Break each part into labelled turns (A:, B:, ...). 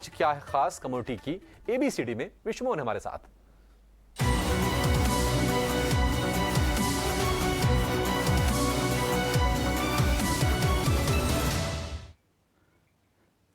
A: क्या है खास कम्युनिटी की एबीसीडी में विश्वमोहन हमारे साथ।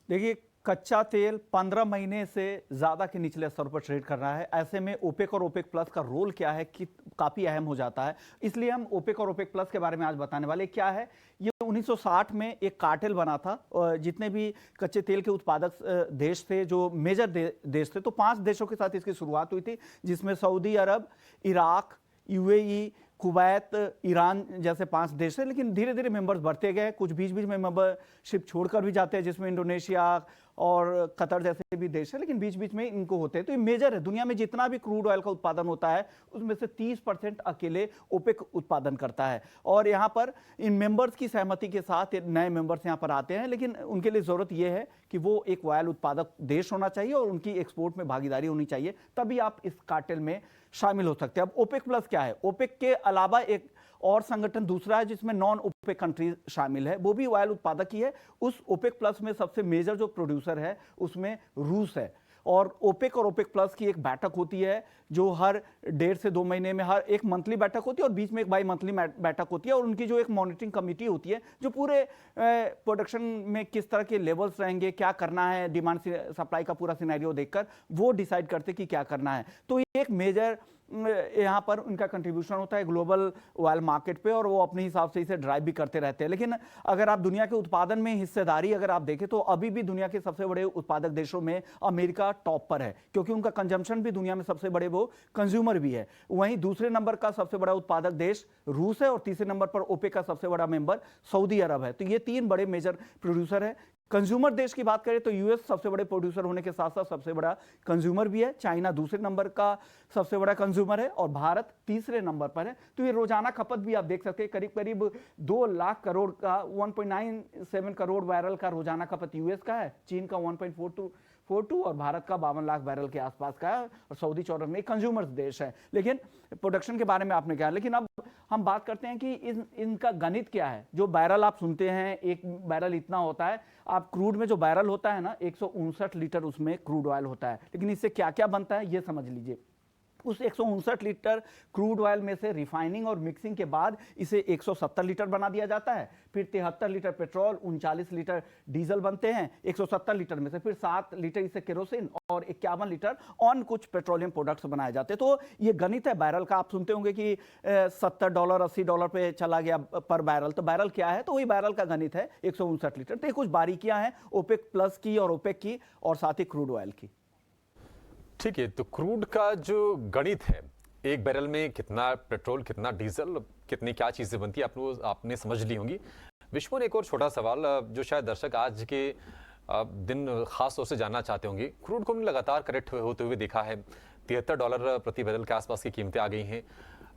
B: देखिए, कच्चा तेल 15 महीने से ज़्यादा के निचले स्तर पर ट्रेड कर रहा है। ऐसे में ओपेक और ओपेक प्लस का रोल क्या है कि काफ़ी अहम हो जाता है। इसलिए हम ओपेक और ओपेक प्लस के बारे में आज बताने वाले। क्या है ये 1960 में एक कार्टेल बना था। जितने भी कच्चे तेल के उत्पादक देश थे, जो मेजर देश थे, तो 5 देशों के साथ इसकी शुरुआत हुई थी, जिसमें सऊदी अरब, इराक, यूएई, कुवैत, ईरान जैसे 5 देश हैं। लेकिन धीरे धीरे मेंबर्स बढ़ते गए, कुछ बीच बीच में मेंबरशिप छोड़कर भी जाते हैं, जिसमें इंडोनेशिया और कतर जैसे भी देश हैं, लेकिन बीच बीच में इनको होते हैं। तो ये मेजर है। दुनिया में जितना भी क्रूड ऑयल का उत्पादन होता है उसमें से 30% अकेले ओपेक उत्पादन करता है। और यहाँ पर इन मेंबर्स की सहमति के साथ नए मेंबर्स यहाँ पर आते हैं, लेकिन उनके लिए ज़रूरत यह है कि वो एक ऑयल उत्पादक देश होना चाहिए और उनकी एक्सपोर्ट में भागीदारी होनी चाहिए, तभी आप इस कार्टेल में शामिल हो सकते हैं। अब ओपेक प्लस क्या है? ओपेक के अलावा एक और संगठन दूसरा है जिसमें नॉन ओपेक कंट्रीज शामिल है, वो भी ऑयल उत्पादक ही है। उस ओपेक प्लस में सबसे मेजर जो प्रोड्यूसर है उसमें रूस है। और ओपेक और ओपेक प्लस की एक बैठक होती है जो हर 1.5 से 2 महीने में हर एक मंथली बैठक होती है और बीच में एक बाई मंथली बैठक होती है। और उनकी जो एक मॉनिटरिंग कमेटी होती है जो पूरे प्रोडक्शन में किस तरह के लेवल्स रहेंगे, क्या करना है, डिमांड सप्लाई का पूरा सिनेरियो देखकर वो डिसाइड करते कि क्या करना है। तो ये एक मेजर यहाँ पर उनका कंट्रीब्यूशन होता है ग्लोबल ऑयल मार्केट पे, और वो अपने हिसाब से इसे ड्राइव भी करते रहते हैं। लेकिन अगर आप दुनिया के उत्पादन में हिस्सेदारी अगर आप देखें तो अभी भी दुनिया के सबसे बड़े उत्पादक देशों में अमेरिका टॉप पर है, क्योंकि उनका कंजम्पशन भी दुनिया में सबसे बड़े, वो कंज्यूमर भी है। वहीं दूसरे नंबर का सबसे बड़ा उत्पादक देश रूस है और तीसरे नंबर पर ओपेक का सबसे बड़ा मेंबर सऊदी अरब है। तो ये 3 बड़े मेजर प्रोड्यूसर है। कंज्यूमर देश की बात करें तो यूएस सबसे बड़े प्रोड्यूसर होने के साथ साथ सबसे बड़ा कंज्यूमर भी है। चाइना दूसरे नंबर का सबसे बड़ा कंज्यूमर है और भारत तीसरे नंबर पर है। तो ये रोजाना खपत भी आप देख सकते हैं, करीब करीब 2 लाख करोड़ का 1.97 करोड़ बैरल का रोजाना खपत यूएस का है, चीन का 1.42 और भारत का 52 लाख बैरल के आसपास का है, और सऊदी 14 में कंज्यूमर देश है। लेकिन प्रोडक्शन के बारे में आपने कहा, लेकिन अब हम बात करते हैं कि इनका गणित क्या है। जो बैरल आप सुनते हैं, एक बैरल इतना होता है। आप क्रूड में जो बैरल होता है ना, 159 लीटर उसमें क्रूड ऑयल होता है। लेकिन इससे क्या क्या बनता है ये समझ लीजिए। उस 159 लीटर क्रूड ऑयल में से रिफाइनिंग और मिक्सिंग के बाद इसे 170 लीटर बना दिया जाता है। फिर 73 लीटर पेट्रोल, 39 लीटर डीजल बनते हैं 170 लीटर में से। फिर 7 लीटर इसे केरोसिन और 51 लीटर ऑन कुछ पेट्रोलियम प्रोडक्ट्स बनाए जाते हैं। तो ये गणित है बैरल का। आप सुनते होंगे कि $70 $80 पे चला गया पर बैरल। तो बैरल क्या है? तो वही बैरल का गणित है 159 लीटर। तो ये कुछ बारीकियां हैं ओपेक प्लस की और ओपेक की, और साथ ही क्रूड ऑयल की।
A: ठीक है, तो क्रूड का जो गणित है, एक बैरल में कितना पेट्रोल, कितना डीजल, कितनी क्या चीजें बनती है, आपने समझ ली होंगी। विश्व ने एक और छोटा सवाल जो शायद दर्शक आज के दिन खास तौर से जानना चाहते होंगे। क्रूड को हमने लगातार करेक्ट होते हुए देखा है, $73 प्रति बैरल के आसपास की कीमतें आ गई हैं।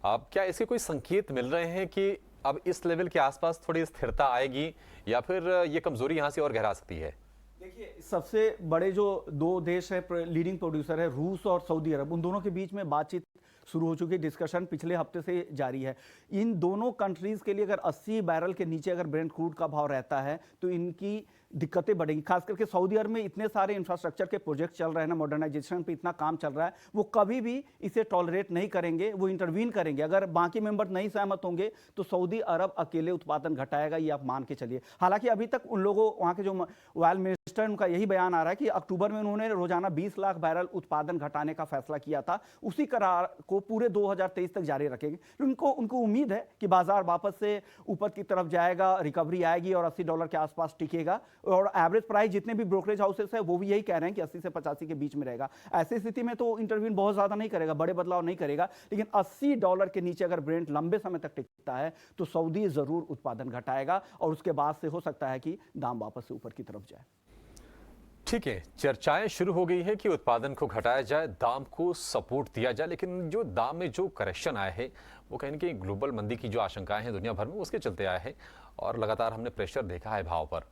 A: अब क्या इसके कोई संकेत मिल रहे हैं कि अब इस लेवल के आसपास थोड़ी स्थिरता आएगी, या फिर ये कमजोरी यहाँ से और गहरा सकती है?
B: देखिए, सबसे बड़े जो 2 देश है लीडिंग प्रोड्यूसर है, रूस और सऊदी अरब, उन दोनों के बीच में बातचीत शुरू हो चुकी है। डिस्कशन पिछले हफ्ते से जारी है। इन दोनों कंट्रीज के लिए अगर 80 बैरल के नीचे अगर ब्रेंट क्रूड का भाव रहता है तो इनकी दिक्कतें बढ़ेंगी। खास करके सऊदी अरब में इतने सारे इंफ्रास्ट्रक्चर के प्रोजेक्ट चल रहे हैं ना, मॉडर्नाइजेशन पे इतना काम चल रहा है, वो कभी भी इसे टॉलरेट नहीं करेंगे, वो इंटरवीन करेंगे। अगर बाकी मेंबर नहीं सहमत होंगे तो सऊदी अरब अकेले उत्पादन घटाएगा, ये आप मान के चलिए। हालांकि अभी तक उन लोगों, वहाँ के जो ऑयल मिनिस्टर, उनका यही बयान आ रहा है कि अक्टूबर में उन्होंने रोजाना 20 लाख बैरल उत्पादन घटाने का फैसला किया था। उसी करार को पूरे 2023 तक जारी रखेंगे। उनको उम्मीद है कि बाजार वापस से ऊपर की तरफ जाएगा, रिकवरी आएगी और $80 के आसपास टिकेगा। और एवरेज प्राइस जितने भी ब्रोकरेज हाउसेस है वो भी यही कह रहे हैं कि 80 से 85 के बीच में रहेगा। ऐसी स्थिति में तो इंटरवीन बहुत ज्यादा नहीं करेगा, बड़े बदलाव नहीं करेगा। लेकिन $80 के नीचे अगर ब्रेंट लंबे समय तक टिकता है तो सऊदी जरूर उत्पादन घटाएगा, और उसके बाद से हो सकता है कि दाम वापस से ऊपर की तरफ जाए।
A: ठीक है, चर्चाएं शुरू हो गई है कि उत्पादन को घटाया जाए, दाम को सपोर्ट दिया जाए। लेकिन जो दाम में जो करेक्शन आया है वो कहीं ना कहीं ग्लोबल मंदी की जो आशंकाएं हैं दुनिया भर में, उसके चलते आया है, और लगातार हमने प्रेशर देखा है भाव पर।